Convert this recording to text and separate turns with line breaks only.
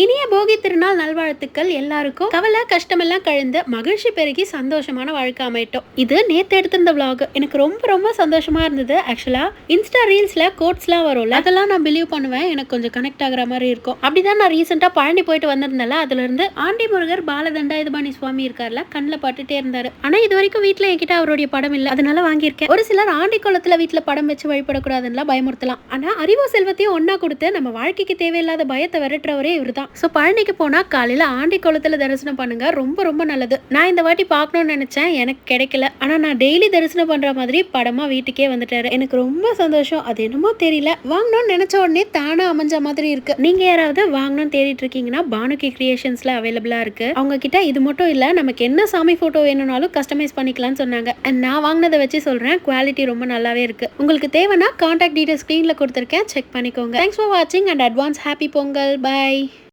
இனிய போகி திருநாள் நல்வாழ்த்துக்கள் எல்லாருக்கும். கவலை கஷ்டமெல்லாம் கழிந்து மகிழ்ச்சி பெருகி சந்தோஷமான வாழ்க்கை அமையட்டும். இது நேத்து எடுத்திருந்த vlog. எனக்கு ரொம்ப ரொம்ப சந்தோஷமா இருந்தது. ஆக்சுவலா இன்ஸ்டா ரீல்ஸ்ல கோட்ஸ்லாம் வரும்ல, அதெல்லாம் நான் பிலீவ் பண்ணுவேன். எனக்கு கொஞ்சம் கனெக்ட் ஆகுற மாதிரி இருக்கும். அப்படிதான் நான் ரீசெண்டா பழனி போயிட்டு வந்திருந்தேன்ல, அதுல இருந்து ஆண்டி முருகர் பாலதண்டாயுதபாணி சுவாமி இருக்கார்ல, கண்ணில் பட்டுட்டே இருந்தாரு. ஆனா இது வரைக்கும் வீட்டுல என்கிட்ட அவருடைய படம் இல்ல, அதனால வாங்கியிருக்கேன். ஒரு சிலர் ஆண்டி குளத்துல வீட்டுல படம் வச்சு வழிபடக்கூடாதுன்னு பயமுறுத்தலாம். ஆனா அறிவு செல்வத்தையும் ஒன்னா கொடுத்து நம்ம வாழ்க்கைக்கு தேவையில்லாத பயத்தை விரட்டுறவரே இவருதான். சோ பழனிக்கு போனா காலையில ஆண்டி குளத்துல தரிசனம் பண்ணுங்க, ரொம்ப ரொம்ப நல்லது. நான் இந்த வாட்டி பார்க்கணும்னு நினைச்சேன், எனக்கு கிடைக்கல. ஆனா நான் டெய்லி தரிசனம் பண்ற மாதிரி படமா வீட்டுக்கே வந்துட்டாரு. எனக்கு ரொம்ப சந்தோஷம். அது என்னமோ தெரியல, வாங்கணும்னு நினைச்ச உடனே தானா அமைஞ்ச மாதிரி இருக்கு. நீங்க யாராவது வாங்கணும்னு தேடிட்டு இருக்கீங்கன்னா பானுகி கிரியேஷன்ஸ்ல அவைலபிளா இருக்கு. அவங்க கிட்ட இது மட்டும் இல்ல, நமக்கு என்ன சாமி போட்டோ வேணும்னாலும் கஸ்டமைஸ் பண்ணிக்கலாம்னு சொன்னாங்க. நான் வாங்கினதை வச்சு சொல்றேன், குவாலிட்டி ரொம்ப நல்லாவே இருக்கு. உங்களுக்கு தேவைன்னா கான்டாக்ட் டீடைல்ஸ் ஸ்கிரீன்ல கொடுத்துருக்கேன், செக் பண்ணிக்கோங்க. தேங்க்ஸ் ஃபார் வாட்சிங் and advance happy Pongal. By.